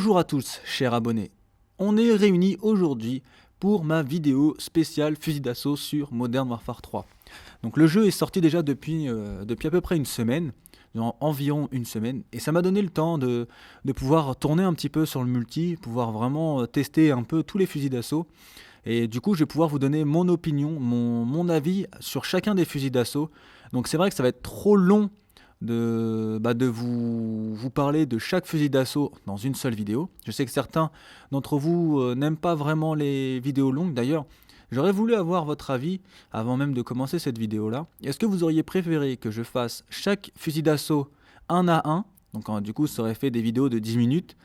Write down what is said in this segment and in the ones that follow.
Bonjour à tous, chers abonnés. On est réunis aujourd'hui pour ma vidéo spéciale fusil d'assaut sur Modern Warfare 3. Donc le jeu est sorti déjà depuis à peu près une semaine, environ une semaine, et ça m'a donné le temps de pouvoir tourner un petit peu sur le multi, pouvoir vraiment tester un peu tous les fusils d'assaut. Et du coup, je vais pouvoir vous donner mon opinion, mon avis sur chacun des fusils d'assaut. Donc c'est vrai que ça va être trop long de vous parler de chaque fusil d'assaut dans une seule vidéo. Je sais que certains d'entre vous n'aiment pas vraiment les vidéos longues. D'ailleurs, j'aurais voulu avoir votre avis avant même de commencer cette vidéo-là. Est-ce que vous auriez préféré que je fasse chaque fusil d'assaut un à un? Donc du coup, ça aurait fait des vidéos de 10 minutes.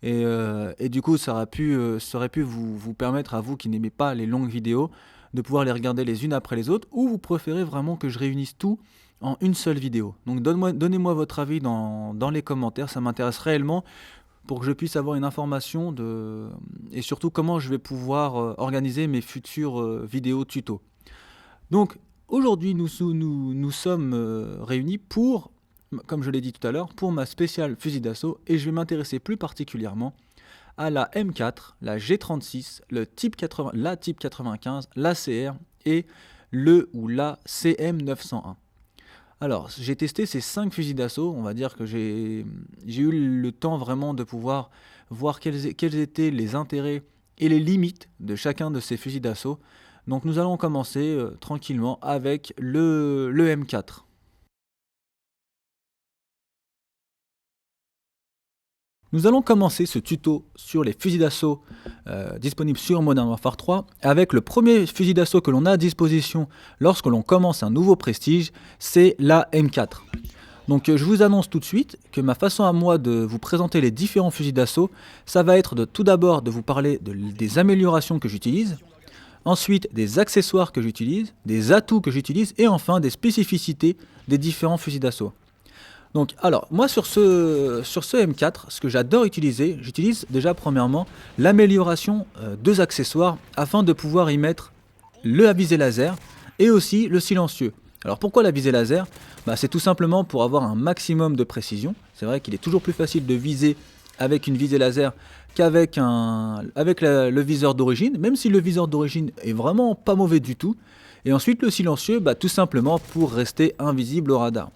Et du coup, ça aurait pu vous permettre, à vous qui n'aimez pas les longues vidéos, de pouvoir les regarder les unes après les autres, ou vous préférez vraiment que je réunisse tout en une seule vidéo. Donc donnez-moi votre avis dans les commentaires, ça m'intéresse réellement pour que je puisse avoir une information et surtout comment je vais pouvoir organiser mes futures vidéos tuto. Donc aujourd'hui, nous sommes réunis pour, comme je l'ai dit tout à l'heure, pour ma spéciale fusil d'assaut, et je vais m'intéresser plus particulièrement à la M4, la G36, la Type 95, la CR et le ou la CM901. Alors, j'ai testé ces 5 fusils d'assaut. On va dire que j'ai eu le temps vraiment de pouvoir voir quels étaient les intérêts et les limites de chacun de ces fusils d'assaut. Donc nous allons commencer tranquillement avec le M4. Nous allons commencer ce tuto sur les fusils d'assaut disponibles sur Modern Warfare 3 avec le premier fusil d'assaut que l'on a à disposition lorsque l'on commence un nouveau prestige, c'est la M4. Donc je vous annonce tout de suite que ma façon à moi de vous présenter les différents fusils d'assaut, ça va être tout d'abord de vous parler des améliorations que j'utilise, ensuite des accessoires que j'utilise, des atouts que j'utilise et enfin des spécificités des différents fusils d'assaut. Donc, alors, moi sur ce M4, ce que j'adore utiliser, j'utilise déjà premièrement l'amélioration 2 accessoires afin de pouvoir y mettre la visée laser et aussi le silencieux. Alors pourquoi la visée laser? C'est tout simplement pour avoir un maximum de précision. C'est vrai qu'il est toujours plus facile de viser avec une visée laser qu'avec le viseur d'origine, même si le viseur d'origine est vraiment pas mauvais du tout. Et ensuite le silencieux, tout simplement pour rester invisible au radar.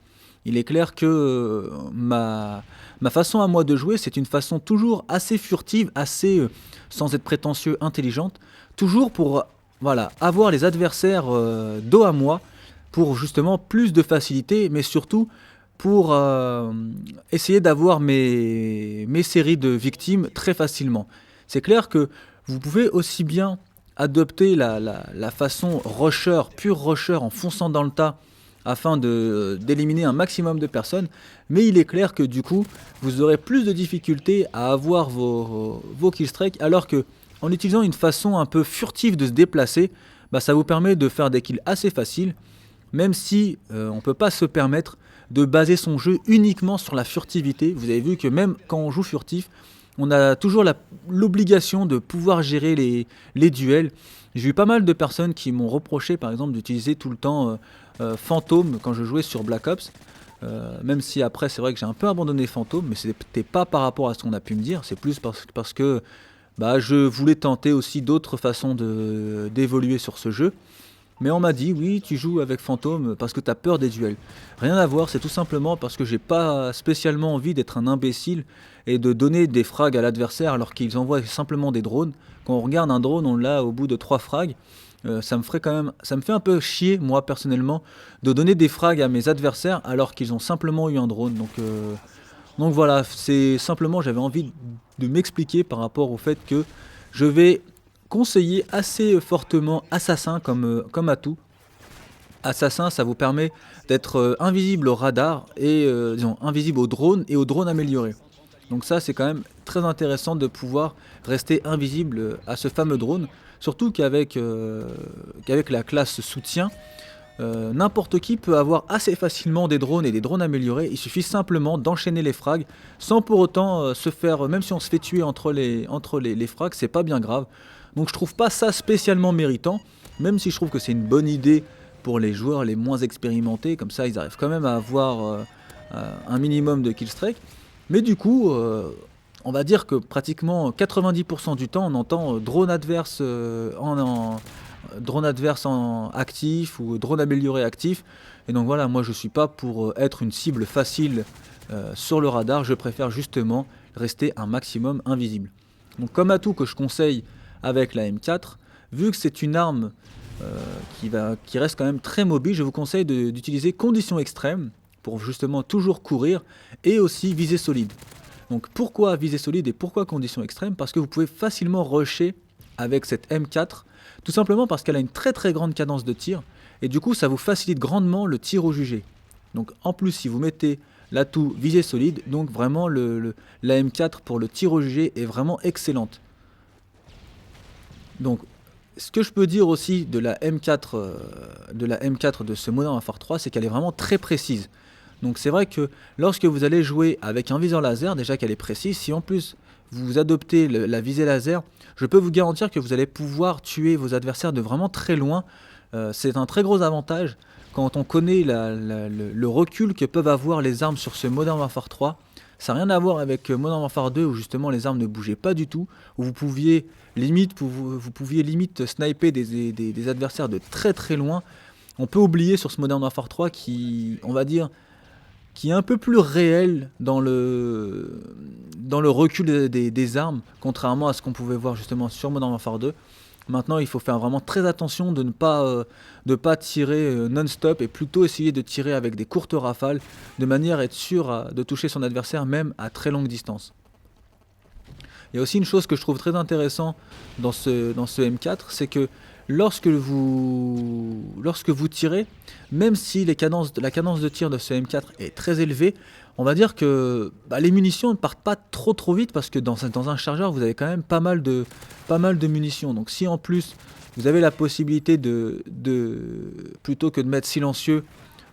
Il est clair que ma façon à moi de jouer, c'est une façon toujours assez furtive, assez, sans être prétentieux, intelligente, toujours pour avoir les adversaires dos à moi, pour justement plus de facilité, mais surtout pour essayer d'avoir mes séries de victimes très facilement. C'est clair que vous pouvez aussi bien adopter la façon rusher, pur rusher, en fonçant dans le tas, afin d'éliminer un maximum de personnes, mais il est clair que du coup vous aurez plus de difficultés à avoir vos killstreaks, alors que en utilisant une façon un peu furtive de se déplacer, ça vous permet de faire des kills assez faciles, même si on ne peut pas se permettre de baser son jeu uniquement sur la furtivité. Vous avez vu que même quand on joue furtif, on a toujours l'obligation de pouvoir gérer les duels. J'ai eu pas mal de personnes qui m'ont reproché par exemple d'utiliser tout le temps Fantôme quand je jouais sur Black Ops, même si après c'est vrai que j'ai un peu abandonné Fantôme, mais c'était pas par rapport à ce qu'on a pu me dire, c'est plus parce que je voulais tenter aussi d'autres façons d'évoluer sur ce jeu. Mais on m'a dit oui, tu joues avec Fantôme parce que tu as peur des duels. Rien à voir, c'est tout simplement parce que j'ai pas spécialement envie d'être un imbécile et de donner des frags à l'adversaire alors qu'ils envoient simplement des drones. Quand on regarde un drone, on l'a au bout de 3 frags. Ça me fait un peu chier, moi personnellement, de donner des frags à mes adversaires alors qu'ils ont simplement eu un drone. Donc voilà, c'est simplement, j'avais envie de m'expliquer par rapport au fait que je vais conseiller assez fortement Assassin comme atout. Assassin, ça vous permet d'être invisible au radar et disons invisible aux drones et aux drones améliorés. Donc ça, c'est quand même très intéressant de pouvoir rester invisible à ce fameux drone, surtout qu'avec la classe soutien, n'importe qui peut avoir assez facilement des drones et des drones améliorés. Il suffit simplement d'enchaîner les frags sans pour autant se faire, même si on se fait tuer entre les frags, c'est pas bien grave. Donc je trouve pas ça spécialement méritant, même si je trouve que c'est une bonne idée pour les joueurs les moins expérimentés, comme ça ils arrivent quand même à avoir un minimum de killstreak. Mais du coup, on va dire que pratiquement 90% du temps, on entend drone adverse drone adverse en actif ou drone amélioré actif. Et donc voilà, moi je suis pas pour être une cible facile sur le radar, je préfère justement rester un maximum invisible. Donc comme atout que je conseille avec la M4, vu que c'est une arme qui reste quand même très mobile, je vous conseille d'utiliser conditions extrêmes pour justement toujours courir et aussi viser solide. Donc pourquoi viser solide et pourquoi conditions extrêmes? Parce que vous pouvez facilement rusher avec cette M4, tout simplement parce qu'elle a une très très grande cadence de tir, et du coup ça vous facilite grandement le tir au jugé. Donc en plus si vous mettez l'atout visée solide, donc vraiment la M4 pour le tir au jugé est vraiment excellente. Donc ce que je peux dire aussi de la M4 de ce Modern Warfare 3, c'est qu'elle est vraiment très précise. Donc c'est vrai que lorsque vous allez jouer avec un viseur laser, déjà qu'elle est précise, si en plus vous adoptez la visée laser, je peux vous garantir que vous allez pouvoir tuer vos adversaires de vraiment très loin. C'est un très gros avantage quand on connaît le recul que peuvent avoir les armes sur ce Modern Warfare 3. Ça n'a rien à voir avec Modern Warfare 2 où justement les armes ne bougeaient pas du tout, où vous pouviez limite sniper des adversaires de très très loin. On peut oublier sur ce Modern Warfare 3 qui, on va dire, qui est un peu plus réel dans le recul des armes, contrairement à ce qu'on pouvait voir justement sur Modern Warfare 2. Maintenant, il faut faire vraiment très attention de ne pas tirer non-stop et plutôt essayer de tirer avec des courtes rafales, de manière à être sûr de toucher son adversaire même à très longue distance. Il y a aussi une chose que je trouve très intéressante dans ce M4, c'est que lorsque vous tirez, même si la cadence de tir de ce M4 est très élevée, on va dire que les munitions ne partent pas trop vite parce que dans un chargeur vous avez quand même pas mal de munitions. Donc si en plus vous avez la possibilité plutôt que de mettre silencieux,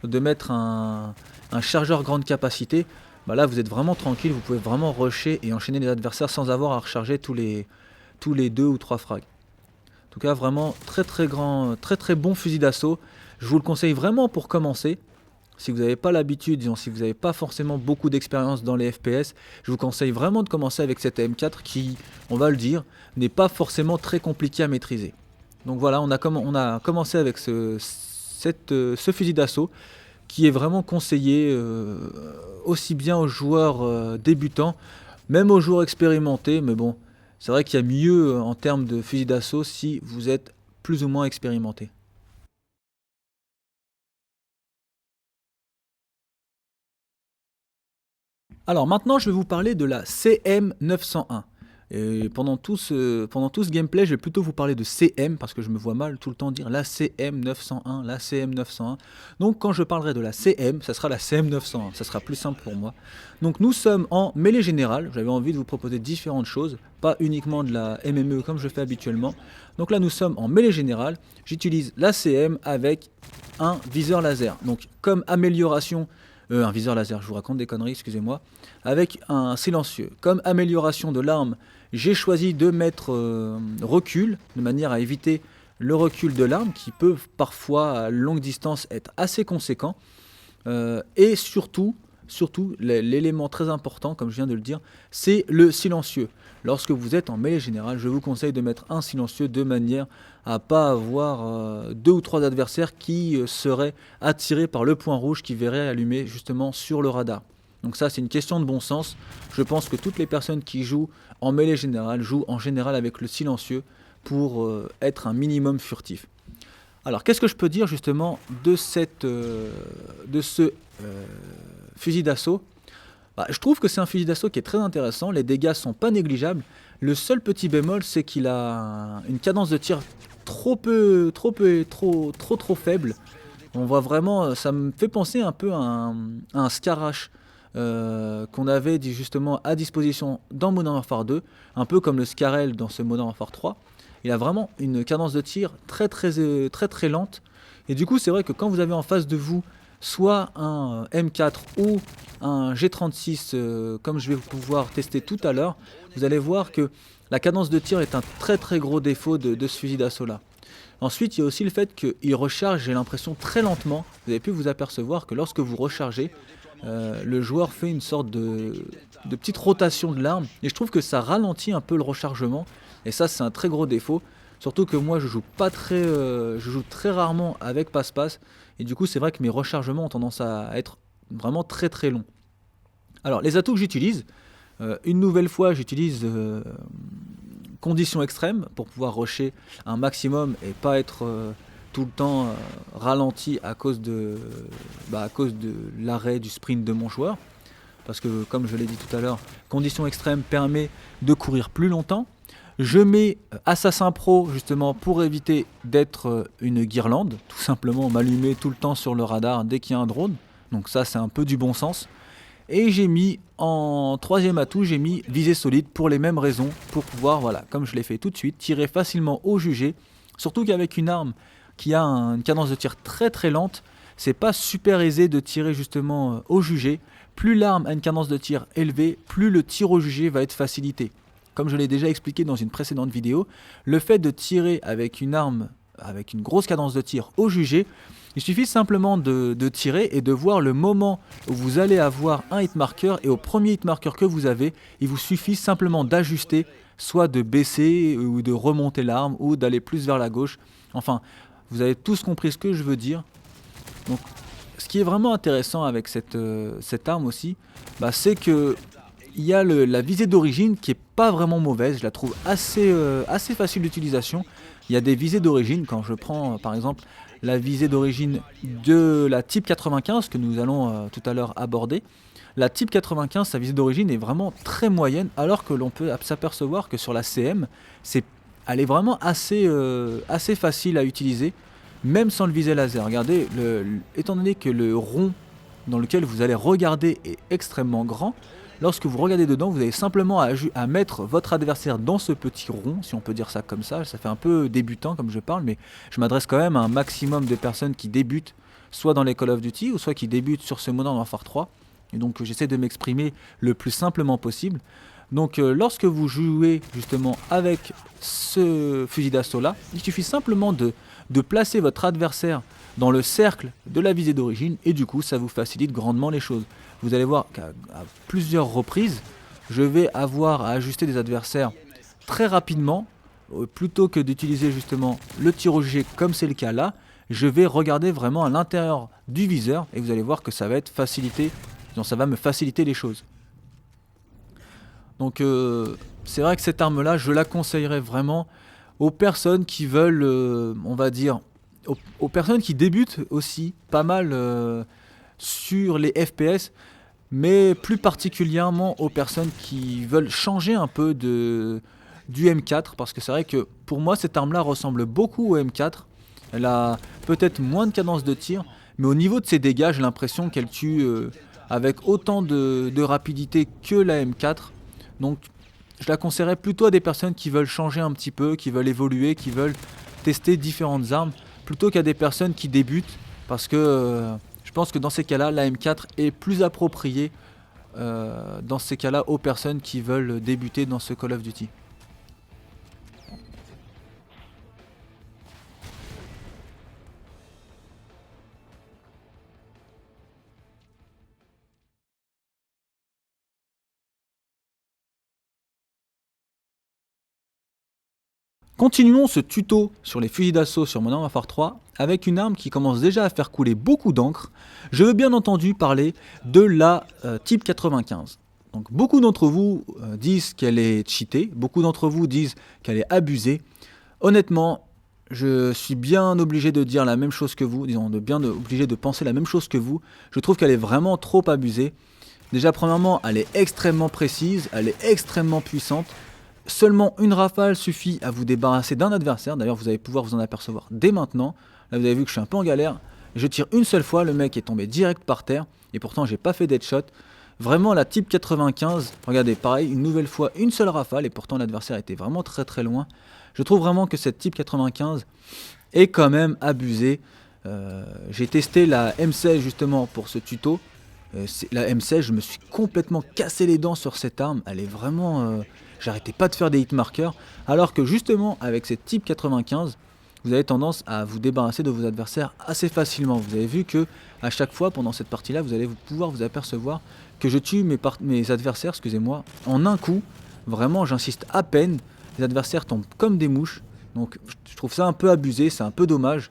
de mettre un chargeur grande capacité, là vous êtes vraiment tranquille, vous pouvez vraiment rusher et enchaîner les adversaires sans avoir à recharger tous les 2 ou 3 frags. En tout cas vraiment très bon fusil d'assaut. Je vous le conseille vraiment pour commencer. Si vous n'avez pas l'habitude, si vous n'avez pas forcément beaucoup d'expérience dans les FPS, je vous conseille vraiment de commencer avec cette M4 qui, on va le dire, n'est pas forcément très compliqué à maîtriser. Donc voilà, on a commencé avec ce fusil d'assaut qui est vraiment conseillé aussi bien aux joueurs débutants, même aux joueurs expérimentés, mais bon, c'est vrai qu'il y a mieux en termes de fusil d'assaut si vous êtes plus ou moins expérimenté. Alors maintenant, je vais vous parler de la CM901. Et pendant tout ce gameplay, je vais plutôt vous parler de CM parce que je me vois mal tout le temps dire la CM901, la CM901. Donc quand je parlerai de la CM, ça sera la CM901, ça sera plus simple pour moi. Donc nous sommes en mêlée générale, j'avais envie de vous proposer différentes choses, pas uniquement de la MME comme je fais habituellement. Donc là nous sommes en mêlée générale, j'utilise la CM avec un viseur laser. Donc comme amélioration, un viseur laser, je vous raconte des conneries, excusez-moi, avec un silencieux. Comme amélioration de l'arme, j'ai choisi de mettre recul, de manière à éviter le recul de l'arme, qui peut parfois à longue distance être assez conséquent. Et surtout, l'élément très important, comme je viens de le dire, c'est le silencieux. Lorsque vous êtes en mêlée générale, je vous conseille de mettre un silencieux de manière à ne pas avoir 2 ou 3 adversaires qui seraient attirés par le point rouge qui verraient allumer justement sur le radar. Donc ça, c'est une question de bon sens. Je pense que toutes les personnes qui jouent en mêlée générale jouent en général avec le silencieux pour être un minimum furtif. Alors, qu'est-ce que je peux dire justement de ce fusil d'assaut? Je trouve que c'est un fusil d'assaut qui est très intéressant, les dégâts sont pas négligeables. Le seul petit bémol, c'est qu'il a une cadence de tir trop faible. On voit vraiment, ça me fait penser un peu à un Scarache qu'on avait justement à disposition dans Modern Warfare 2, un peu comme le Scarel dans ce Modern Warfare 3. Il a vraiment une cadence de tir très lente. Et du coup, c'est vrai que quand vous avez en face de vous soit un M4 ou un G36 comme je vais pouvoir tester tout à l'heure, vous allez voir que la cadence de tir est un très gros défaut de ce fusil d'assaut là. Ensuite, il y a aussi le fait qu'il recharge, j'ai l'impression, très lentement. Vous avez pu vous apercevoir que lorsque vous rechargez, le joueur fait une sorte de petite rotation de l'arme et je trouve que ça ralentit un peu le rechargement et ça c'est un très gros défaut. Surtout que moi je joue très rarement avec passe-passe et du coup c'est vrai que mes rechargements ont tendance à être vraiment très très longs. Alors les atouts que j'utilise, une nouvelle fois j'utilise conditions extrêmes pour pouvoir rusher un maximum et pas être tout le temps ralenti à cause de l'arrêt du sprint de mon joueur. Parce que comme je l'ai dit tout à l'heure, conditions extrêmes permet de courir plus longtemps. Je mets Assassin Pro justement pour éviter d'être une guirlande, tout simplement m'allumer tout le temps sur le radar dès qu'il y a un drone. Donc ça c'est un peu du bon sens. Et j'ai mis en troisième atout, j'ai mis visée solide pour les mêmes raisons, pour pouvoir, voilà, comme je l'ai fait tout de suite, tirer facilement au jugé. Surtout qu'avec une arme qui a une cadence de tir très très lente, c'est pas super aisé de tirer justement au jugé. Plus l'arme a une cadence de tir élevée, plus le tir au jugé va être facilité. Comme je l'ai déjà expliqué dans une précédente vidéo, le fait de tirer avec une arme avec une grosse cadence de tir au jugé, il suffit simplement de tirer et de voir le moment où vous allez avoir un hit marker et au premier hit marker que vous avez, il vous suffit simplement d'ajuster, soit de baisser ou de remonter l'arme ou d'aller plus vers la gauche. Enfin, vous avez tous compris ce que je veux dire. Donc, ce qui est vraiment intéressant avec cette arme aussi, c'est que il y a la visée d'origine qui est pas vraiment mauvaise, je la trouve assez facile d'utilisation. Il y a des visées d'origine, quand je prends par exemple la visée d'origine de la Type 95 que nous allons tout à l'heure aborder. La Type 95, sa visée d'origine est vraiment très moyenne, alors que l'on peut s'apercevoir que sur la CM, elle est vraiment assez facile à utiliser, même sans le visée laser. Regardez, étant donné que le rond dans lequel vous allez regarder est extrêmement grand, lorsque vous regardez dedans, vous avez simplement à mettre votre adversaire dans ce petit rond, si on peut dire ça comme ça. Ça fait un peu débutant comme je parle, mais je m'adresse quand même à un maximum de personnes qui débutent, soit dans les Call of Duty, ou soit qui débutent sur ce Modern Warfare 3. Et donc j'essaie de m'exprimer le plus simplement possible. Donc lorsque vous jouez justement avec ce fusil d'assaut là, il suffit simplement de placer votre adversaire dans le cercle de la visée d'origine et du coup ça vous facilite grandement les choses. Vous allez voir qu'à plusieurs reprises, je vais avoir à ajuster des adversaires très rapidement, plutôt que d'utiliser justement le tir au jugé comme c'est le cas là, je vais regarder vraiment à l'intérieur du viseur et vous allez voir que ça va être facilité, donc ça va me faciliter les choses. Donc c'est vrai que cette arme là, je la conseillerais vraiment aux personnes qui veulent, on va dire, aux personnes qui débutent aussi pas mal sur les FPS, mais plus particulièrement aux personnes qui veulent changer un peu du M4, parce que c'est vrai que pour moi cette arme là ressemble beaucoup au M4. Elle a peut-être moins de cadence de tir, mais au niveau de ses dégâts j'ai l'impression qu'elle tue avec autant de rapidité que la M4. Donc je la conseillerais plutôt à des personnes qui veulent changer un petit peu, qui veulent évoluer, qui veulent tester différentes armes, plutôt qu'à des personnes qui débutent, parce que je pense que dans ces cas-là, la M4 est plus appropriée dans ces cas-là aux personnes qui veulent débuter dans ce Call of Duty. Continuons ce tuto sur les fusils d'assaut sur Modern Warfare 3 avec une arme qui commence déjà à faire couler beaucoup d'encre. Je veux bien entendu parler de la Type 95. Donc, beaucoup d'entre vous disent qu'elle est cheatée, beaucoup d'entre vous disent qu'elle est abusée. Honnêtement, je suis bien obligé de dire la même chose que vous, obligé de penser la même chose que vous. Je trouve qu'elle est vraiment trop abusée. Déjà, premièrement, elle est extrêmement précise, elle est extrêmement puissante. Seulement une rafale suffit à vous débarrasser d'un adversaire. D'ailleurs, vous allez pouvoir vous en apercevoir dès maintenant. Là, vous avez vu que je suis un peu en galère. Je tire une seule fois, le mec est tombé direct par terre. Et pourtant, j'ai pas fait d'headshot. Vraiment, la Type 95, regardez, pareil, une nouvelle fois, une seule rafale. Et pourtant, l'adversaire était vraiment très très loin. Je trouve vraiment que cette Type 95 est quand même abusée. J'ai testé la M16 justement pour ce tuto. La M16, je me suis complètement cassé les dents sur cette arme. Elle est vraiment... j'arrêtais pas de faire des hit markers. Alors que justement, avec cette Type 95, vous avez tendance à vous débarrasser de vos adversaires assez facilement. Vous avez vu que à chaque fois pendant cette partie-là, vous allez pouvoir vous apercevoir que je tue mes adversaires, excusez-moi, en un coup. Vraiment, j'insiste à peine. Les adversaires tombent comme des mouches. Donc je trouve ça un peu abusé, c'est un peu dommage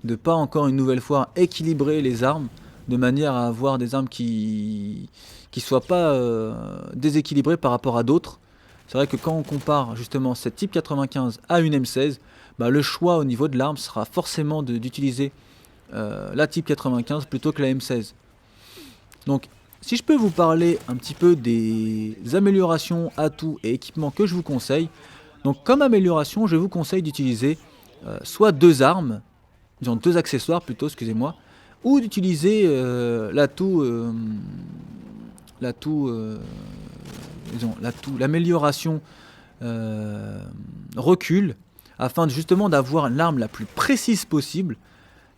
de pas encore une nouvelle fois équilibrer les armes de manière à avoir des armes qui soient pas déséquilibrées par rapport à d'autres. C'est vrai que quand on compare justement cette Type 95 à une M16, bah, le choix au niveau de l'arme sera forcément d'utiliser la Type 95 plutôt que la M16. Donc si je peux vous parler un petit peu des améliorations, atouts et équipements que je vous conseille, donc comme amélioration, je vous conseille d'utiliser soit deux armes, disons deux accessoires plutôt, excusez-moi, ou d'utiliser l'amélioration recul, afin justement d'avoir l'arme la plus précise possible.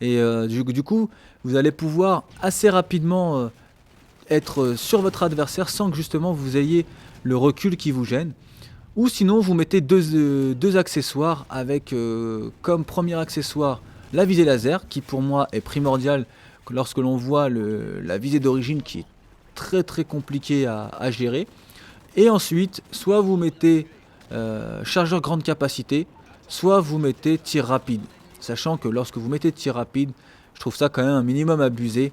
Et du coup, vous allez pouvoir assez rapidement être sur votre adversaire sans que justement vous ayez le recul qui vous gêne. Ou sinon, vous mettez deux accessoires avec comme premier accessoire la visée laser, qui pour moi est primordiale lorsque l'on voit la visée d'origine qui est très très compliquée à gérer. Et ensuite, soit vous mettez chargeur grande capacité, soit vous mettez tir rapide. Sachant que lorsque vous mettez tir rapide, je trouve ça quand même un minimum abusé.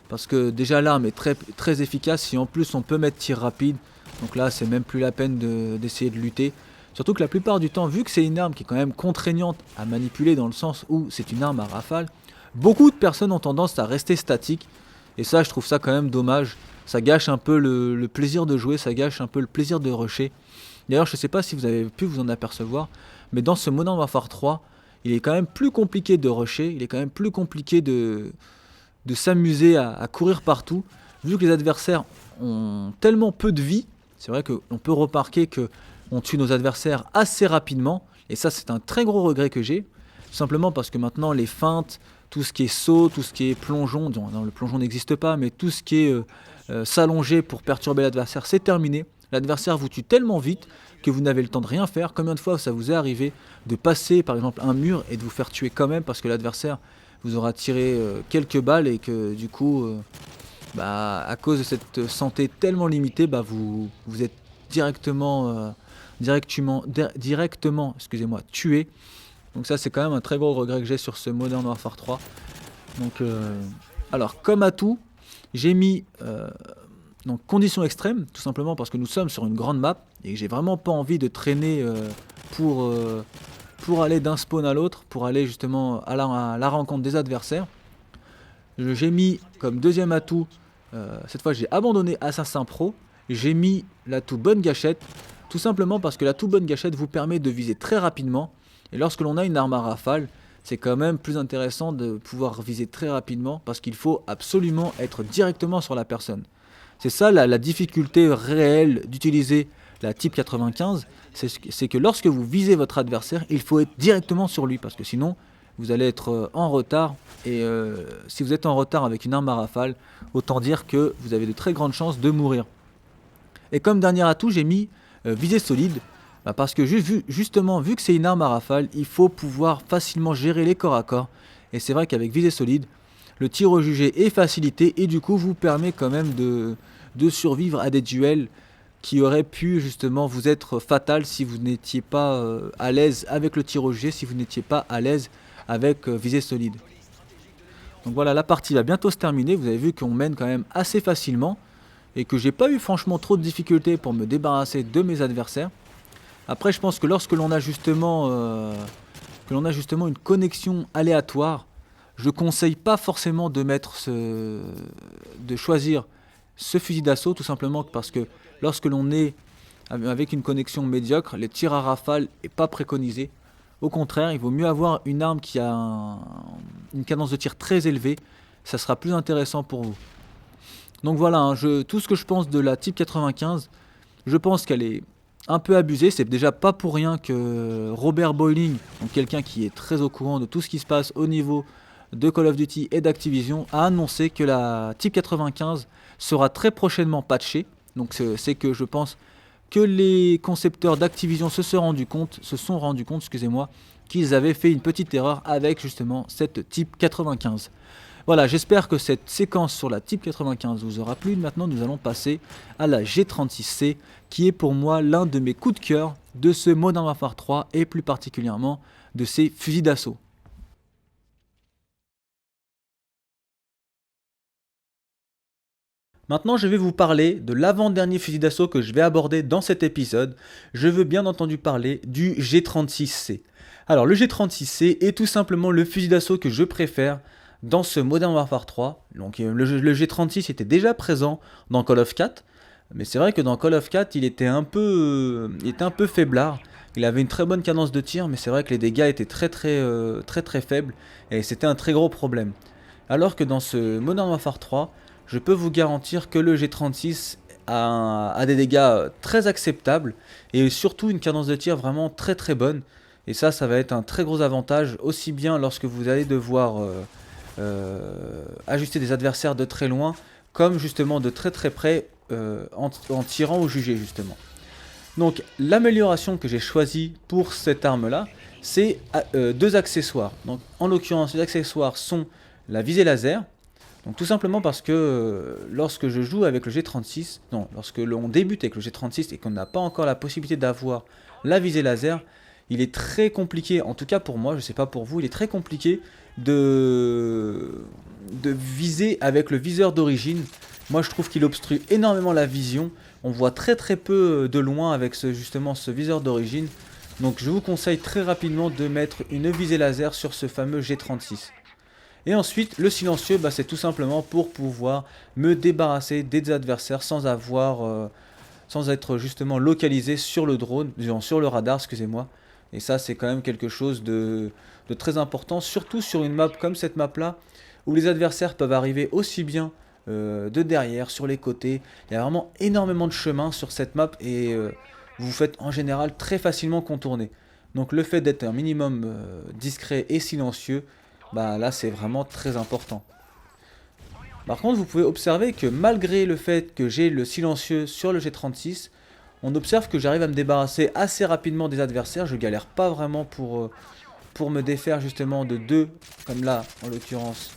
Parce que déjà l'arme est très, très efficace, si en plus on peut mettre tir rapide, donc là c'est même plus la peine d'essayer de lutter. Surtout que la plupart du temps, vu que c'est une arme qui est quand même contraignante à manipuler dans le sens où c'est une arme à rafale, beaucoup de personnes ont tendance à rester statiques. Et ça, je trouve ça quand même dommage. Ça gâche un peu le plaisir de jouer, ça gâche un peu le plaisir de rusher. D'ailleurs, je ne sais pas si vous avez pu vous en apercevoir, mais dans ce Modern Warfare 3, il est quand même plus compliqué de rusher, il est quand même plus compliqué de s'amuser à courir partout, vu que les adversaires ont tellement peu de vie. C'est vrai qu'on peut remarquer qu'on tue nos adversaires assez rapidement, et ça c'est un très gros regret que j'ai, tout simplement parce que maintenant les feintes, tout ce qui est saut, tout ce qui est plongeon, non, le plongeon n'existe pas, mais tout ce qui est s'allonger pour perturber l'adversaire, c'est terminé. L'adversaire vous tue tellement vite que vous n'avez le temps de rien faire. Combien de fois ça vous est arrivé de passer par exemple un mur et de vous faire tuer quand même parce que l'adversaire vous aura tiré quelques balles et que du coup, à cause de cette santé tellement limitée, vous êtes directement excusez-moi, tué. Donc ça c'est quand même un très gros regret que j'ai sur ce Modern Warfare 3. Donc, alors comme atout, j'ai mis donc conditions extrêmes, tout simplement parce que nous sommes sur une grande map et que j'ai vraiment pas envie de traîner pour aller d'un spawn à l'autre, pour aller justement à la rencontre des adversaires. J'ai mis comme deuxième atout, cette fois j'ai abandonné Assassin Pro, j'ai mis l'atout Bonne Gâchette, tout simplement parce que l'atout Bonne Gâchette vous permet de viser très rapidement, et lorsque l'on a une arme à rafale, c'est quand même plus intéressant de pouvoir viser très rapidement, parce qu'il faut absolument être directement sur la personne. C'est ça la difficulté réelle d'utiliser la Type 95, c'est que lorsque vous visez votre adversaire, il faut être directement sur lui, parce que sinon vous allez être en retard, et si vous êtes en retard avec une arme à rafale, autant dire que vous avez de très grandes chances de mourir. Et comme dernier atout, j'ai mis visée solide, parce que justement, vu que c'est une arme à rafale, il faut pouvoir facilement gérer les corps à corps, et c'est vrai qu'avec visée solide, le tir au jugé est facilité, et du coup vous permet quand même de survivre à des duels qui auraient pu justement vous être fatal si vous n'étiez pas à l'aise avec le tir au jugé, si vous n'étiez pas à l'aise avec visée solide. Donc voilà, la partie va bientôt se terminer. Vous avez vu qu'on mène quand même assez facilement et que j'ai pas eu franchement trop de difficultés pour me débarrasser de mes adversaires. Après, je pense que lorsque l'on a justement une connexion aléatoire, je conseille pas forcément de choisir ce fusil d'assaut, tout simplement parce que lorsque l'on est avec une connexion médiocre, les tirs à rafale n'est pas préconisé. Au contraire, il vaut mieux avoir une arme qui a une cadence de tir très élevée, ça sera plus intéressant pour vous. Donc voilà, tout ce que je pense de la Type 95, je pense qu'elle est un peu abusée. C'est déjà pas pour rien que Robert Boiling, donc quelqu'un qui est très au courant de tout ce qui se passe au niveau de Call of Duty et d'Activision, a annoncé que la Type 95 sera très prochainement patchée. Donc c'est que je pense que les concepteurs d'Activision se sont rendus compte, qu'ils avaient fait une petite erreur avec justement cette Type 95. Voilà, j'espère que cette séquence sur la Type 95 vous aura plu. Maintenant, nous allons passer à la G36C, qui est pour moi l'un de mes coups de cœur de ce Modern Warfare 3 et plus particulièrement de ses fusils d'assaut. Maintenant, je vais vous parler de l'avant-dernier fusil d'assaut que je vais aborder dans cet épisode. Je veux bien entendu parler du G36C. Alors, le G36C est tout simplement le fusil d'assaut que je préfère dans ce Modern Warfare 3. Donc, le G36 était déjà présent dans Call of 4, mais c'est vrai que dans Call of 4, il était un peu faiblard. Il avait une très bonne cadence de tir, mais c'est vrai que les dégâts étaient très faibles, et c'était un très gros problème. Alors que dans ce Modern Warfare 3, je peux vous garantir que le G36 a des dégâts très acceptables et surtout une cadence de tir vraiment très bonne. Et ça va être un très gros avantage, aussi bien lorsque vous allez devoir ajuster des adversaires de très loin, comme justement de très près en tirant au jugé justement. Donc l'amélioration que j'ai choisie pour cette arme là, c'est deux accessoires. Donc en l'occurrence, les accessoires sont la visée laser. Donc tout simplement parce que lorsque je joue avec le G36, lorsque l'on débute avec le G36 et qu'on n'a pas encore la possibilité d'avoir la visée laser, il est très compliqué, en tout cas pour moi, je ne sais pas pour vous, il est très compliqué de viser avec le viseur d'origine. Moi je trouve qu'il obstrue énormément la vision, on voit très peu de loin avec justement ce viseur d'origine. Donc je vous conseille très rapidement de mettre une visée laser sur ce fameux G36. Et ensuite, le silencieux, c'est tout simplement pour pouvoir me débarrasser des adversaires sans être justement localisé sur le drone, sur le radar, excusez-moi. Et ça, c'est quand même quelque chose de très important, surtout sur une map comme cette map-là, où les adversaires peuvent arriver aussi bien de derrière, sur les côtés. Il y a vraiment énormément de chemin sur cette map et vous vous faites en général très facilement contourner. Donc le fait d'être un minimum discret et silencieux, là c'est vraiment très important. Par contre, vous pouvez observer que malgré le fait que j'ai le silencieux sur le G36, on observe que j'arrive à me débarrasser assez rapidement des adversaires. Je galère pas vraiment pour me défaire justement de deux, comme là en l'occurrence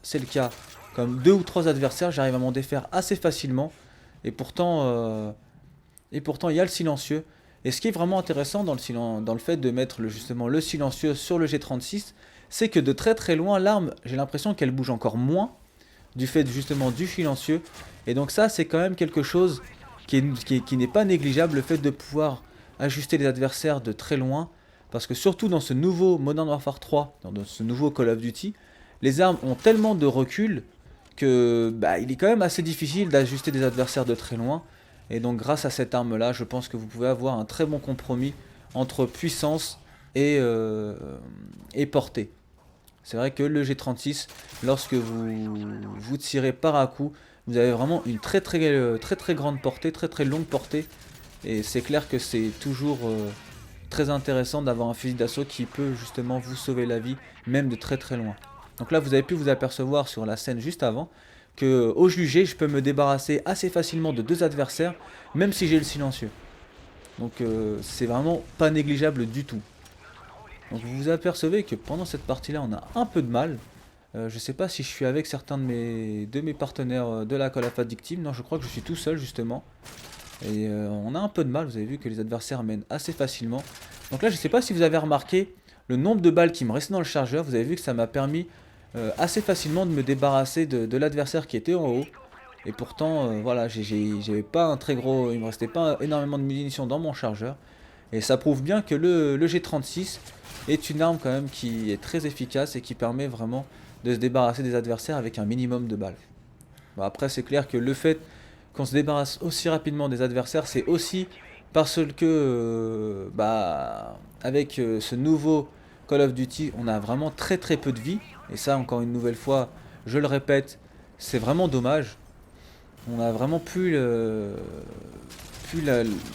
c'est le cas, comme 2 ou 3 adversaires, j'arrive à m'en défaire assez facilement. Et pourtant il y a le silencieux. Et ce qui est vraiment intéressant dans le fait de mettre justement le silencieux sur le G36, c'est que de très loin, l'arme, j'ai l'impression qu'elle bouge encore moins du fait justement du silencieux. Et donc ça, c'est quand même quelque chose qui n'est pas négligeable, le fait de pouvoir ajuster les adversaires de très loin. Parce que surtout dans ce nouveau Modern Warfare 3, dans ce nouveau Call of Duty, les armes ont tellement de recul que il est quand même assez difficile d'ajuster des adversaires de très loin. Et donc grâce à cette arme là, je pense que vous pouvez avoir un très bon compromis entre puissance et portée. C'est vrai que le G36, lorsque vous tirez par à coup, vous avez vraiment une très grande portée, très longue portée. Et c'est clair que c'est toujours très intéressant d'avoir un fusil d'assaut qui peut justement vous sauver la vie, même de très loin. Donc là, vous avez pu vous apercevoir sur la scène juste avant que au jugé, je peux me débarrasser assez facilement de 2 adversaires, même si j'ai le silencieux. Donc c'est vraiment pas négligeable du tout. Donc vous vous apercevez que pendant cette partie-là, on a un peu de mal. Je sais pas si je suis avec certains de mes partenaires de la Call of Duty Team. Non, je crois que je suis tout seul justement. Et on a un peu de mal, vous avez vu que les adversaires mènent assez facilement. Donc là, je sais pas si vous avez remarqué le nombre de balles qui me restait dans le chargeur. Vous avez vu que ça m'a permis assez facilement de me débarrasser de l'adversaire qui était en haut. Et pourtant, voilà, j'avais pas un très gros, il me restait pas énormément de munitions dans mon chargeur. Et ça prouve bien que le G36 est une arme quand même qui est très efficace et qui permet vraiment de se débarrasser des adversaires avec un minimum de balles. Bon, après, c'est clair que le fait qu'on se débarrasse aussi rapidement des adversaires, c'est aussi parce que avec ce nouveau Call of Duty, on a vraiment très peu de vie. Et ça, encore une nouvelle fois, je le répète, c'est vraiment dommage. On a vraiment plus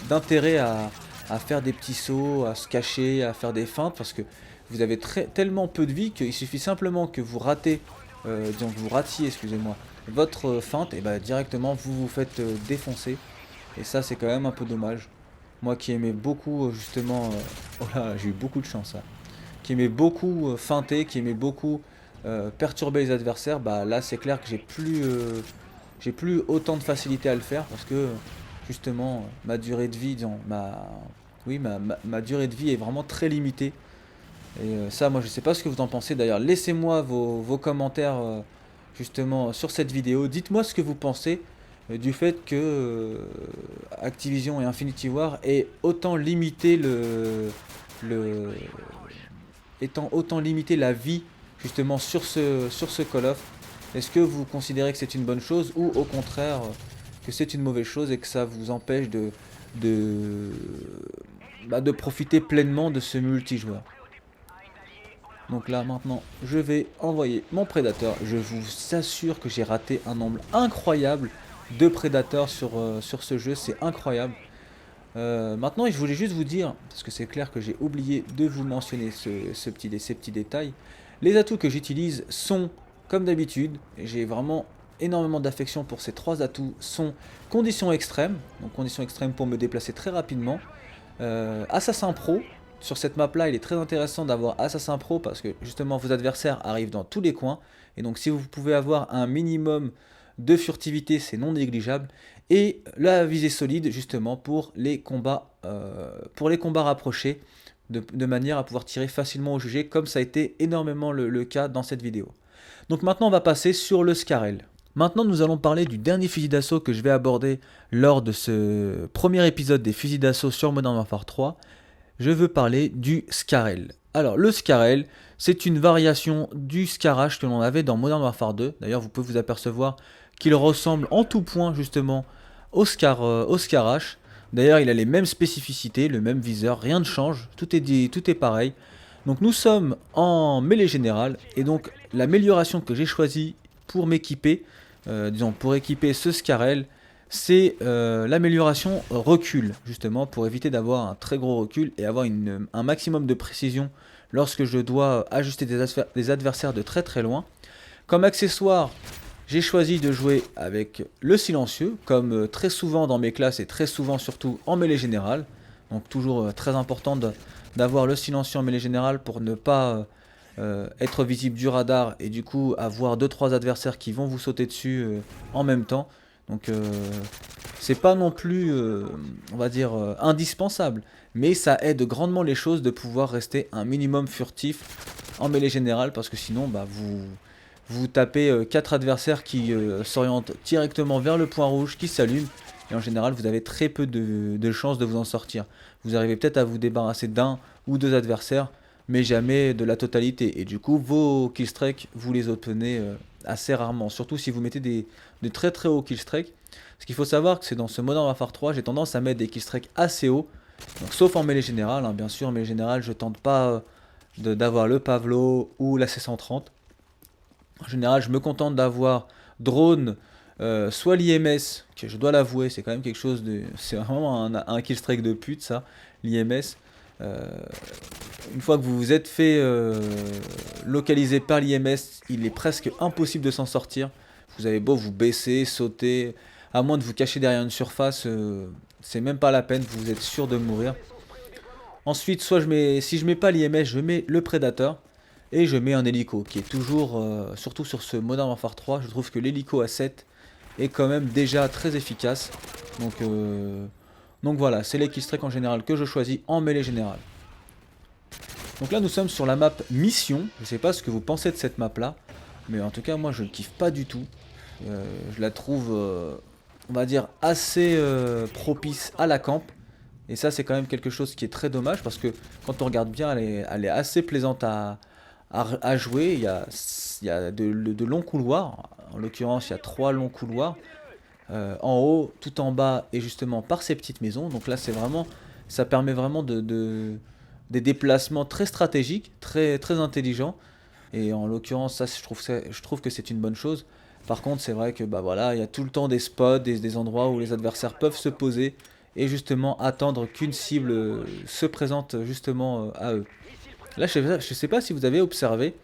d'intérêt à faire des petits sauts, à se cacher, à faire des feintes, parce que vous avez tellement peu de vie qu'il suffit simplement que vous ratiez, excusez-moi, votre feinte, et directement vous vous faites défoncer. Et ça, c'est quand même un peu dommage. Moi qui aimais beaucoup justement, oh là, j'ai eu beaucoup de chance là. qui aimait beaucoup feinter, qui aimait beaucoup perturber les adversaires, bah là c'est clair que j'ai plus autant de facilité à le faire parce que justement ma durée de vie, disons, ma durée de vie est vraiment très limitée. Et ça, moi je sais pas ce que vous en pensez. D'ailleurs, laissez-moi vos commentaires justement sur cette vidéo. Dites-moi ce que vous pensez du fait que Activision et Infinity Ward aient autant limité le, étant autant limité la vie justement sur ce Call of. Est-ce que vous considérez que c'est une bonne chose ou au contraire que c'est une mauvaise chose et que ça vous empêche de, de profiter pleinement de ce multijoueur? Donc là maintenant je vais envoyer mon prédateur. Je vous assure que j'ai raté un nombre incroyable de prédateurs sur ce jeu, c'est incroyable. Maintenant je voulais juste vous dire, parce que c'est clair que j'ai oublié de vous mentionner ces petits détails. Les atouts que j'utilise sont comme d'habitude, j'ai vraiment énormément d'affection pour ces trois atouts, sont conditions extrêmes, donc conditions extrêmes pour me déplacer très rapidement. Assassin Pro, sur cette map là il est très intéressant d'avoir Assassin Pro parce que justement vos adversaires arrivent dans tous les coins et donc si vous pouvez avoir un minimum de furtivité c'est non négligeable, et la visée solide justement pour les combats rapprochés de manière à pouvoir tirer facilement au jugé comme ça a été énormément le cas dans cette vidéo. Donc maintenant on va passer sur le Scarel. Maintenant nous allons parler du dernier fusil d'assaut que je vais aborder lors de ce premier épisode des fusils d'assaut sur Modern Warfare 3. Je veux parler du Scarel. Alors le Scarel, c'est une variation du Scarache que l'on avait dans Modern Warfare 2. D'ailleurs vous pouvez vous apercevoir qu'il ressemble en tout point justement au Scarache. D'ailleurs il a les mêmes spécificités, le même viseur, rien ne change, tout est pareil. Donc nous sommes en mêlée générale et donc l'amélioration que j'ai choisie pour m'équiper, disons pour équiper ce Scarel, c'est l'amélioration recul, justement pour éviter d'avoir un très gros recul et avoir un maximum de précision lorsque je dois ajuster des adversaires de très très loin. Comme accessoire, j'ai choisi de jouer avec le silencieux, comme très souvent dans mes classes et très souvent surtout en mêlée générale. Donc toujours très important d'avoir le silencieux en mêlée générale pour ne pas être visible du radar et du coup avoir 2-3 adversaires qui vont vous sauter dessus en même temps. Donc c'est pas non plus, on va dire, indispensable, mais ça aide grandement les choses de pouvoir rester un minimum furtif en mêlée générale, parce que sinon bah, vous tapez 4 adversaires qui s'orientent directement vers le point rouge, qui s'allument, et en général vous avez très peu de chances de vous en sortir. Vous arrivez peut-être à vous débarrasser d'un ou deux adversaires, mais jamais de la totalité, et du coup vos killstreaks vous les obtenez assez rarement, surtout si vous mettez de très très hauts killstreaks. Ce qu'il faut savoir que c'est dans ce Modern Warfare 3 j'ai tendance à mettre des killstreaks assez hauts, donc, sauf en mêlée générale, hein, bien sûr. En mêlée générale je tente pas d'avoir le Pavlo ou la C130. En général je me contente d'avoir drone, soit l'IMS, que je dois l'avouer c'est quand même quelque chose de... c'est vraiment un killstreak de pute ça, l'IMS. Une fois que vous vous êtes fait localiser par l'IMS, il est presque impossible de s'en sortir. Vous avez beau vous baisser, sauter, à moins de vous cacher derrière une surface, c'est même pas la peine, vous êtes sûr de mourir. Ensuite, si je mets pas l'IMS, je mets le Predator et je mets un hélico qui est toujours, surtout sur ce Modern Warfare 3, je trouve que l'hélico à 7 est quand même déjà très efficace. Donc voilà, c'est les killstreaks en général que je choisis en mêlée générale. Donc là nous sommes sur la map Mission, je sais pas ce que vous pensez de cette map là, mais en tout cas moi je ne kiffe pas du tout. Je la trouve, on va dire, assez propice à la camp. Et ça c'est quand même quelque chose qui est très dommage parce que quand on regarde bien elle est assez plaisante à jouer. Il y a de longs couloirs, en l'occurrence il y a 3 longs couloirs. En haut, tout en bas et justement par ces petites maisons. Donc là c'est vraiment, ça permet vraiment des déplacements très stratégiques, très, très intelligents. Et en l'occurrence ça je trouve que c'est une bonne chose. Par contre c'est vrai que bah voilà, il y a tout le temps des spots, des endroits où les adversaires peuvent se poser et justement attendre qu'une cible se présente justement à eux. Là je sais pas si vous avez observé,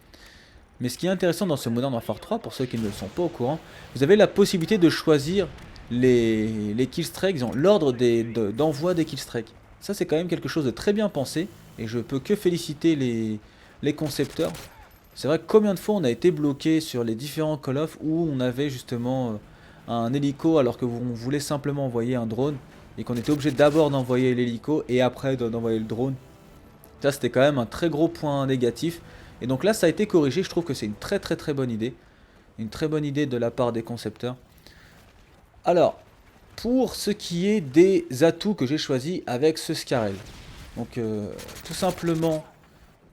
mais ce qui est intéressant dans ce Modern Warfare 3, pour ceux qui ne le sont pas au courant, vous avez la possibilité de choisir les killstreaks, l'ordre d'envoi des killstreaks. Ça c'est quand même quelque chose de très bien pensé, et je peux que féliciter les concepteurs. C'est vrai que combien de fois on a été bloqué sur les différents Call of où on avait justement un hélico alors que on voulait simplement envoyer un drone et qu'on était obligé d'abord d'envoyer l'hélico et après d'envoyer le drone. Ça c'était quand même un très gros point négatif. Et donc là ça a été corrigé, je trouve que c'est une très très très bonne idée. Une très bonne idée de la part des concepteurs. Alors, pour ce qui est des atouts que j'ai choisis avec ce Scarel. Donc tout simplement,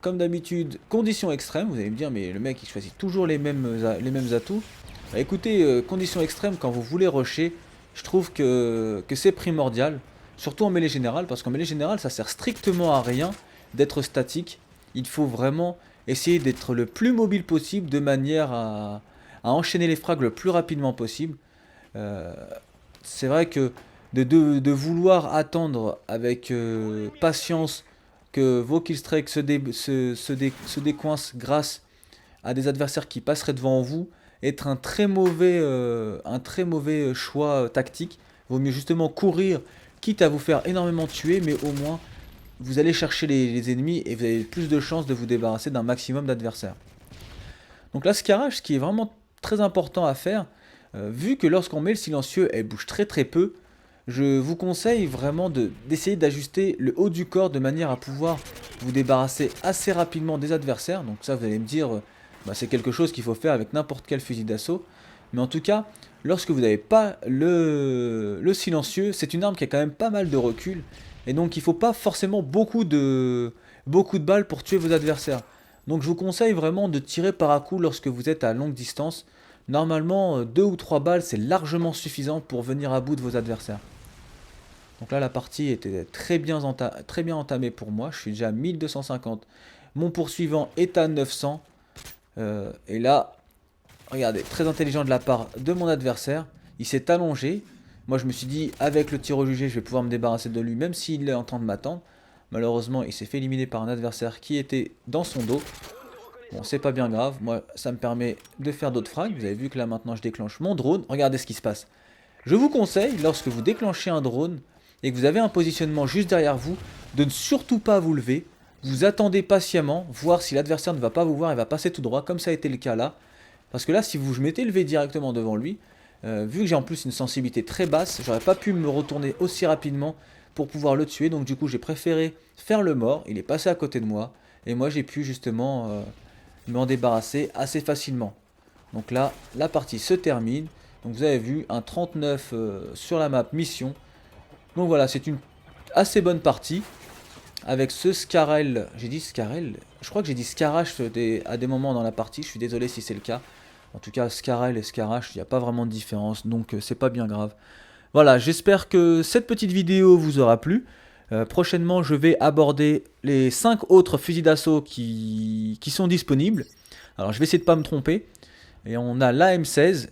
comme d'habitude, conditions extrêmes. Vous allez me dire, mais le mec il choisit toujours les mêmes atouts. Bah, écoutez, conditions extrêmes, quand vous voulez rusher, je trouve que c'est primordial. Surtout en mêlée générale, parce qu'en mêlée générale, ça sert strictement à rien d'être statique. Il faut vraiment essayer d'être le plus mobile possible de manière à enchaîner les frags le plus rapidement possible. Euh, c'est vrai que de vouloir attendre avec patience que vos killstreaks se décoincent grâce à des adversaires qui passeraient devant vous, être un très mauvais choix tactique. Vaut mieux justement courir, quitte à vous faire énormément tuer, mais au moins vous allez chercher les ennemis et vous avez plus de chances de vous débarrasser d'un maximum d'adversaires. Donc là, ce qui est vraiment très important à faire, vu que lorsqu'on met le silencieux, elle bouge très très peu, je vous conseille vraiment d'essayer d'ajuster le haut du corps de manière à pouvoir vous débarrasser assez rapidement des adversaires. Donc ça, vous allez me dire, bah, c'est quelque chose qu'il faut faire avec n'importe quel fusil d'assaut. Mais en tout cas, lorsque vous n'avez pas le silencieux, c'est une arme qui a quand même pas mal de recul. Et donc il ne faut pas forcément beaucoup de balles pour tuer vos adversaires. Donc je vous conseille vraiment de tirer par à coup lorsque vous êtes à longue distance. Normalement, 2 ou 3 balles, c'est largement suffisant pour venir à bout de vos adversaires. Donc là, la partie était très bien entamée pour moi. Je suis déjà à 1250. Mon poursuivant est à 900. Et là, regardez, très intelligent de la part de mon adversaire. Il s'est allongé. Moi, je me suis dit, avec le tir au jugé, je vais pouvoir me débarrasser de lui, même s'il est en train de m'attendre. Malheureusement, il s'est fait éliminer par un adversaire qui était dans son dos. Bon, c'est pas bien grave. Moi, ça me permet de faire d'autres frags. Vous avez vu que là, maintenant, je déclenche mon drone. Regardez ce qui se passe. Je vous conseille, lorsque vous déclenchez un drone et que vous avez un positionnement juste derrière vous, de ne surtout pas vous lever. Vous attendez patiemment, voir si l'adversaire ne va pas vous voir et va passer tout droit, comme ça a été le cas là. Parce que là, si vous je m'étais levé directement devant lui, vu que j'ai en plus une sensibilité très basse, j'aurais pas pu me retourner aussi rapidement pour pouvoir le tuer. Donc du coup, j'ai préféré faire le mort. Il est passé à côté de moi. Et moi, j'ai pu justement m'en débarrasser assez facilement. Donc là, la partie se termine. Donc vous avez vu, un 39 sur la map mission. Donc voilà, c'est une assez bonne partie. Avec ce Scarel, j'ai dit Scarel, je crois que j'ai dit Scarache à des moments dans la partie, je suis désolé si c'est le cas. En tout cas, Scarel et Scarache, il n'y a pas vraiment de différence, donc c'est pas bien grave. Voilà, j'espère que cette petite vidéo vous aura plu. Prochainement, je vais aborder les 5 autres fusils d'assaut qui sont disponibles. Alors, je vais essayer de ne pas me tromper. Et on a l'AM16,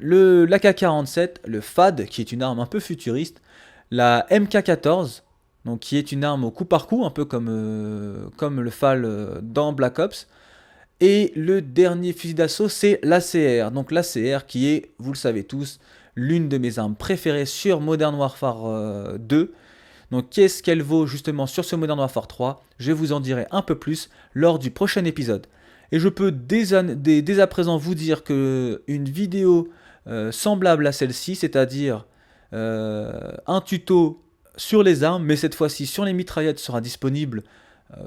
l'AK-47, le FAD, qui est une arme un peu futuriste, la MK14, donc qui est une arme au coup par coup, un peu comme le FAL dans Black Ops. Et le dernier fusil d'assaut, c'est l'ACR. Donc l'ACR qui est, vous le savez tous, l'une de mes armes préférées sur Modern Warfare 2. Donc qu'est-ce qu'elle vaut justement sur ce Modern Warfare 3? Je vous en dirai un peu plus lors du prochain épisode. Et je peux dès à présent vous dire que une vidéo semblable à celle-ci, c'est-à-dire un tuto sur les armes, mais cette fois-ci sur les mitraillettes, sera disponible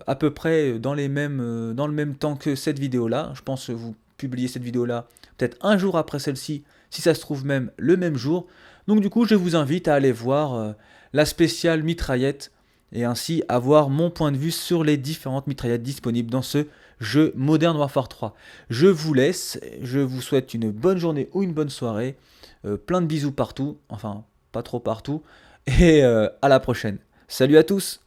à peu près dans le même temps que cette vidéo-là. Je pense que vous publiez cette vidéo-là peut-être un jour après celle-ci, si ça se trouve même le même jour. Donc du coup, je vous invite à aller voir la spéciale mitraillette et ainsi avoir mon point de vue sur les différentes mitraillettes disponibles dans ce jeu Modern Warfare 3. Je vous laisse, je vous souhaite une bonne journée ou une bonne soirée, plein de bisous partout, enfin pas trop partout, et à la prochaine. Salut à tous!